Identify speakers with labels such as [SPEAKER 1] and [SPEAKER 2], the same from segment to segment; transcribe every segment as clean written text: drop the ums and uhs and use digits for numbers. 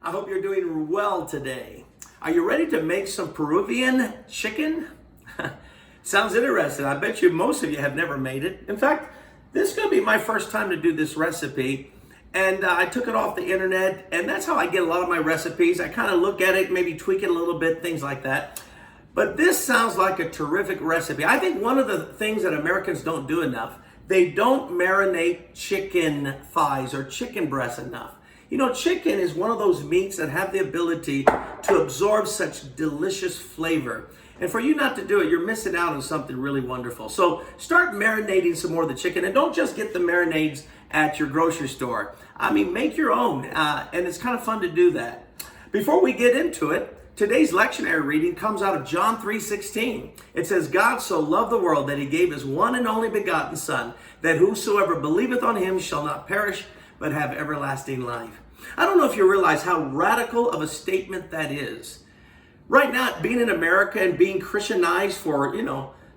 [SPEAKER 1] I hope you're doing well today. Are you ready to make some Peruvian chicken? Sounds interesting. I bet you most of you have never made it. In fact, this is going to be my first time to do this recipe. And I took it off the internet, and that's how I get a lot of my recipes. I kind of look at it, maybe tweak it a little bit, things like that. But this sounds like a terrific recipe. I think one of the things that Americans don't do enough, they don't marinate chicken thighs or chicken breasts enough. You know, chicken is one of those meats that have the ability to absorb such delicious flavor. And for you not to do it, you're missing out on something really wonderful. So start marinating some more of the chicken, and don't just get the marinades at your grocery store. I mean, make your own, and it's kind of fun to do that. Before we get into it, today's lectionary reading comes out of John 3:16. It says, God so loved the world that he gave his one and only begotten Son, that whosoever believeth on him shall not perish, but have everlasting life. I don't know if you realize how radical of a statement that is. Right now, being in America and being Christianized for,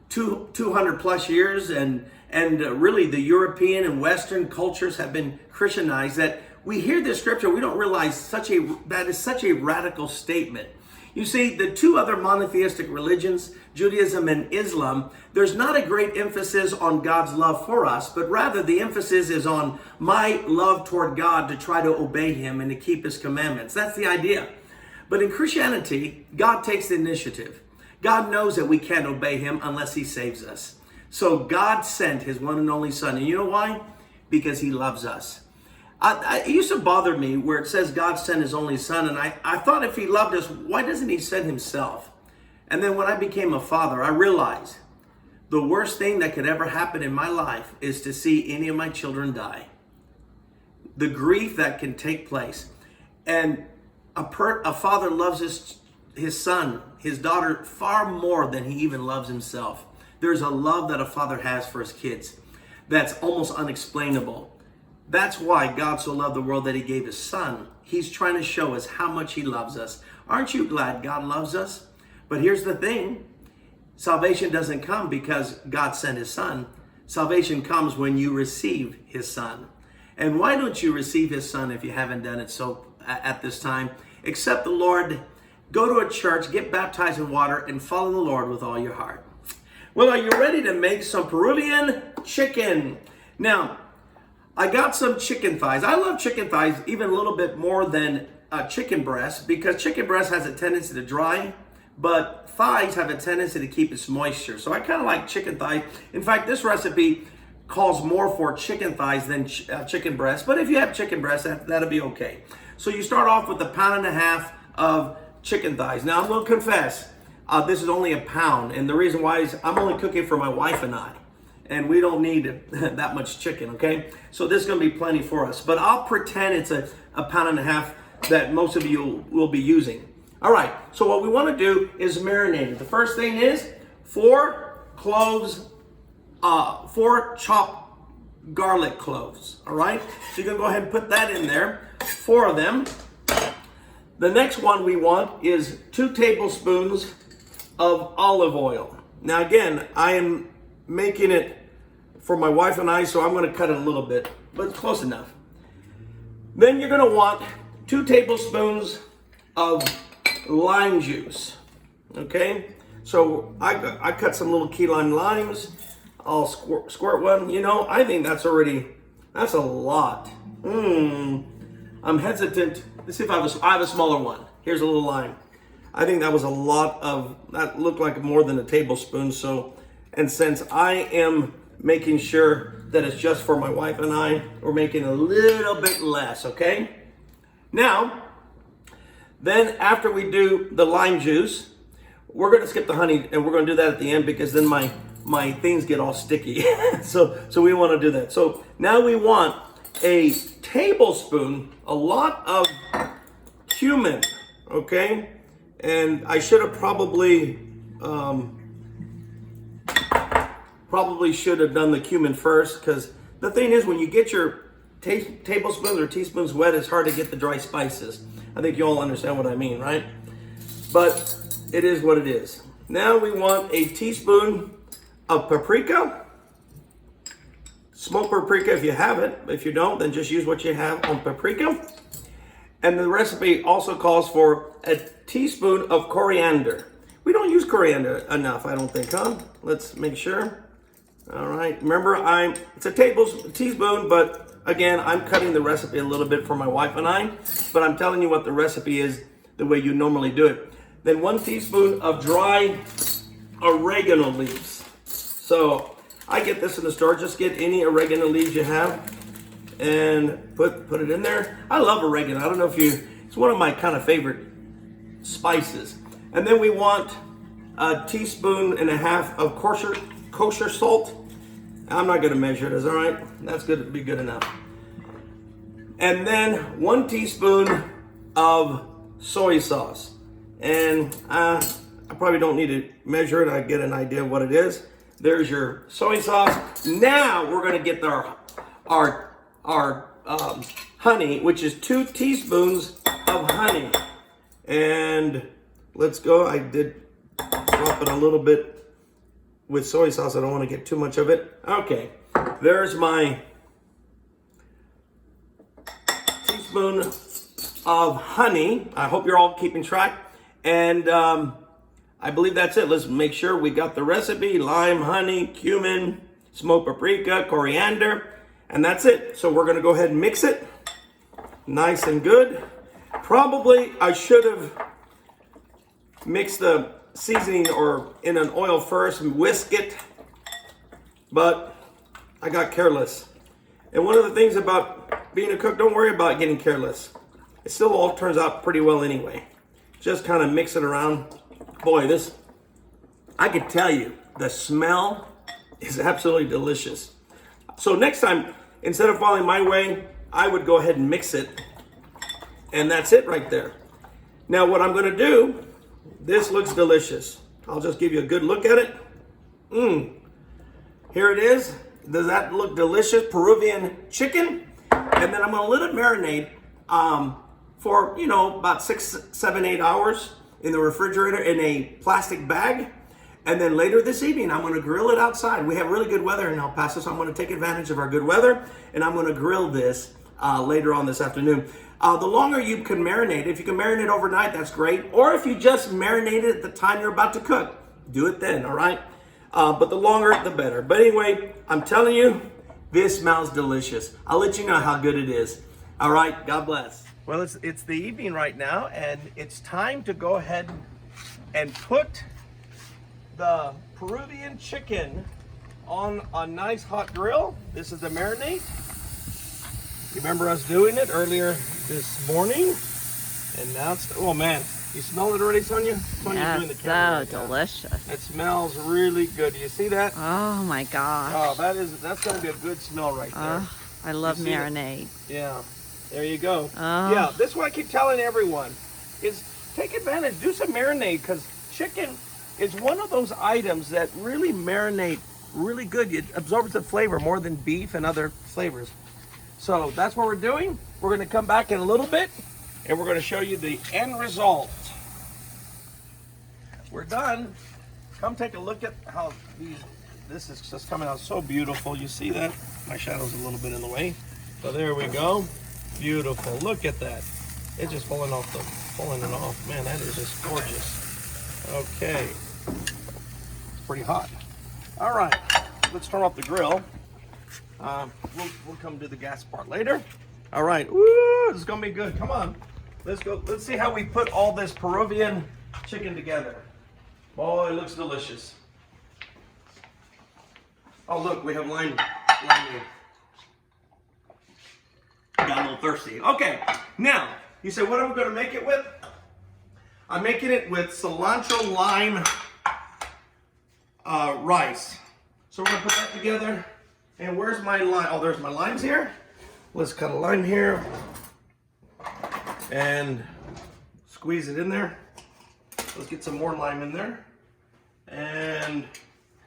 [SPEAKER 1] 200 plus years, and really the European and Western cultures have been Christianized, that we hear this scripture, we don't realize that is such a radical statement. You see, the two other monotheistic religions, Judaism and Islam, there's not a great emphasis on God's love for us, but rather the emphasis is on my love toward God to try to obey him and to keep his commandments. That's the idea. But in Christianity, God takes the initiative. God knows that we can't obey him unless he saves us. So God sent his one and only Son. And you know why? Because he loves us. It used to bother me where it says God sent his only Son, and I thought if he loved us, why doesn't he send himself? And then when I became a father, I realized the worst thing that could ever happen in my life is to see any of my children die. The grief that can take place. And a father loves his son, his daughter, far more than he even loves himself. There's a love that a father has for his kids that's almost unexplainable. That's why God so loved the world that he gave his Son. He's trying to show us how much he loves us. Aren't you glad God loves us? But here's the thing. Salvation doesn't come because God sent his Son. Salvation comes when you receive his Son. And why don't you receive his Son if you haven't done it so at this time? Accept the Lord, go to a church, get baptized in water, and follow the Lord with all your heart. Well, are you ready to make some Peruvian chicken? Now, I got some chicken thighs. I love chicken thighs even a little bit more than chicken breast, because chicken breast has a tendency to dry, but thighs have a tendency to keep its moisture. So I kind of like chicken thigh. In fact, this recipe calls more for chicken thighs than chicken breast, but if you have chicken breast, that'll be okay. So you start off with 1.5 pounds of chicken thighs. Now I'm going to confess, this is only 1 pound, and the reason why is I'm only cooking for my wife and I. And we don't need that much chicken, okay? So this is gonna be plenty for us. But I'll pretend it's 1.5 pounds that most of you will be using. All right, so what we wanna do is marinate it. The first thing is 4 cloves, 4 chopped garlic cloves, all right? So you're gonna go ahead and put that in there, 4 of them. The next one we want is 2 tablespoons of olive oil. Now again, I am making it for my wife and I, so I'm going to cut it a little bit, but close enough. Then you're going to want 2 tablespoons of lime juice. Okay, so I cut some little key lime limes. I'll squirt one. You know, I think that's a lot. I'm hesitant. Let's see if I have a smaller one. Here's a little lime. I think that was a lot that looked like more than a tablespoon. So, and since I am making sure that it's just for my wife and I, we're making a little bit less, okay? Now, then after we do the lime juice, we're gonna skip the honey, and we're gonna do that at the end because then my things get all sticky. so we wanna do that. So now we want a tablespoon, a lot of cumin, okay? And I should have probably should have done the cumin first, because the thing is, when you get your tablespoons or teaspoons wet, it's hard to get the dry spices. I think you all understand what I mean, right? But it is what it is. Now we want a teaspoon of paprika. Smoked paprika if you have it. If you don't, then just use what you have on paprika. And the recipe also calls for a teaspoon of coriander. We don't use coriander enough, I don't think, huh? Let's make sure. All right, remember, it's a teaspoon, but again, I'm cutting the recipe a little bit for my wife and I, but I'm telling you what the recipe is the way you normally do it. Then 1 teaspoon of dry oregano leaves. So I get this in the store, just get any oregano leaves you have and put it in there. I love oregano. I don't know if it's one of my kind of favorite spices. And then we want 1.5 teaspoons of kosher salt. I'm not going to measure it, is all right? That's good to be good enough. And then 1 teaspoon of soy sauce. And I probably don't need to measure it. I get an idea of what it is. There's your soy sauce. Now we're going to get our honey, which is 2 teaspoons of honey. And let's go. I did drop it a little bit with soy sauce. I don't want to get too much of it. Okay, there's my teaspoon of honey. I hope you're all keeping track. And I believe that's it. Let's make sure we got the recipe: lime, honey, cumin, smoked paprika, coriander, and that's it. So we're gonna go ahead and mix it nice and good. Probably I should have mixed the seasoning or in an oil first and whisk it, but I got careless. And one of the things about being a cook, don't worry about getting careless. It still all turns out pretty well anyway. Just kind of mix it around. Boy, I could tell you, the smell is absolutely delicious. So next time, instead of following my way, I would go ahead and mix it. And that's it right there. Now what I'm gonna do, this looks delicious. I'll just give you a good look at it. Here it is. Does that look delicious? Peruvian chicken. And then I'm gonna let it marinate for, about 6, 7, 8 hours in the refrigerator in a plastic bag. And then later this evening, I'm gonna grill it outside. We have really good weather in El Paso, so I'm gonna take advantage of our good weather, and I'm gonna grill this later on this afternoon. The longer you can marinate, if you can marinate overnight, that's great. Or if you just marinate it at the time you're about to cook, do it then, all right? But the longer, the better. But anyway, I'm telling you, this smells delicious. I'll let you know how good it is. All right, God bless. Well, it's the evening right now, and it's time to go ahead and put the Peruvian chicken on a nice hot grill. This is the marinade. You remember us doing it earlier this morning? And now it's, oh man, you smell it already, Sonia? Sonia's doing the camera
[SPEAKER 2] so delicious.
[SPEAKER 1] It smells really good. Do you see that?
[SPEAKER 2] Oh my gosh.
[SPEAKER 1] Oh, that's gonna be a good smell right there.
[SPEAKER 2] I love marinade.
[SPEAKER 1] Yeah, there you go.
[SPEAKER 2] Oh.
[SPEAKER 1] Yeah, this is what I keep telling everyone, is take advantage, do some marinade, because chicken is one of those items that really marinate really good. It absorbs the flavor more than beef and other flavors. So that's what we're doing. We're gonna come back in a little bit and we're gonna show you the end result. We're done. Come take a look at how this is just coming out so beautiful. You see that? My shadow's a little bit in the way. So there we go. Beautiful, look at that. It's just pulling it off. Man, that is just gorgeous. Okay, it's pretty hot. All right, let's turn off the grill. We'll come to the gas part later. All right, woo, this is gonna be good. Come on, let's go. Let's see how we put all this Peruvian chicken together. Boy, it looks delicious. Oh look, we have lime. Got a little thirsty. Okay, now you say, what am I gonna make it with? I'm making it with cilantro lime rice. So we're gonna put that together. And where's my lime? Oh, there's my limes here. Let's cut a lime here and squeeze it in there. Let's get some more lime in there. And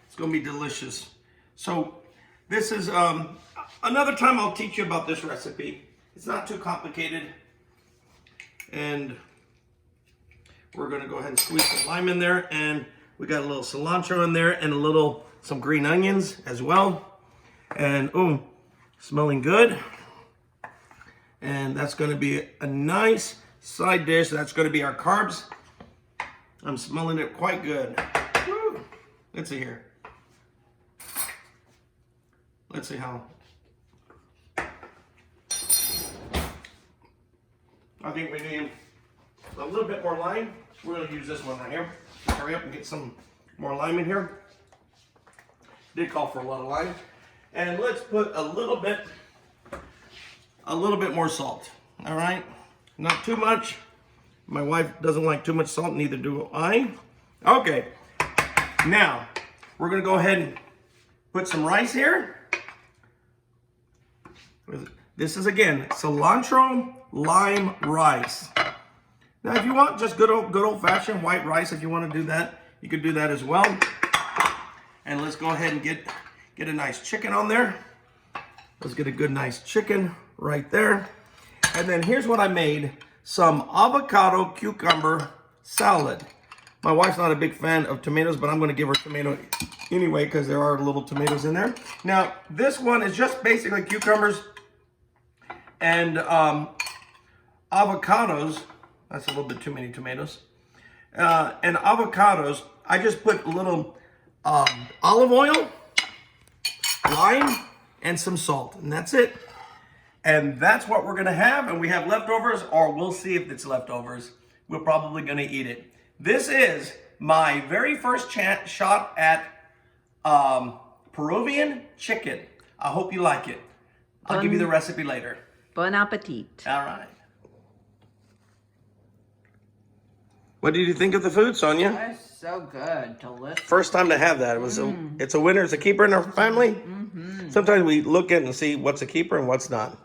[SPEAKER 1] it's gonna be delicious. So this is, another time I'll teach you about this recipe. It's not too complicated. And we're gonna go ahead and squeeze some lime in there, and we got a little cilantro in there and some green onions as well. And smelling good. And that's going to be a nice side dish. That's going to be our carbs. I'm smelling it quite good. Woo. Let's see here. Let's see how. I think we need a little bit more lime. We're going to use this one right here. Hurry up and get some more lime in here. Did call for a lot of lime. And let's put a little bit more salt. All right? Not too much. My wife doesn't like too much salt, neither do I. Okay. Now, we're going to go ahead and put some rice here. This is, again, cilantro lime rice. Now, if you want just good old-fashioned white rice, if you want to do that, you could do that as well. And let's go ahead and get a nice chicken on there. Let's get a good nice chicken right there. And then here's what I made. Some avocado cucumber salad. My wife's not a big fan of tomatoes, but I'm going to give her tomato anyway because there are little tomatoes in there. Now, this one is just basically cucumbers and avocados. That's a little bit too many tomatoes. And avocados. I just put a little olive oil, lime, and some salt. And that's it. And that's what we're going to have. And we have leftovers, or we'll see if it's leftovers. We're probably going to eat it. This is my very first shot at Peruvian chicken. I hope you like it. I'll give you the recipe later.
[SPEAKER 2] Bon appetit.
[SPEAKER 1] All right. What did you think of the food, Sonia?
[SPEAKER 2] That's so good. Delicious.
[SPEAKER 1] First time to have that. It was it's a winner. It's a keeper in our family. Sometimes we look at it and see what's a keeper and what's not.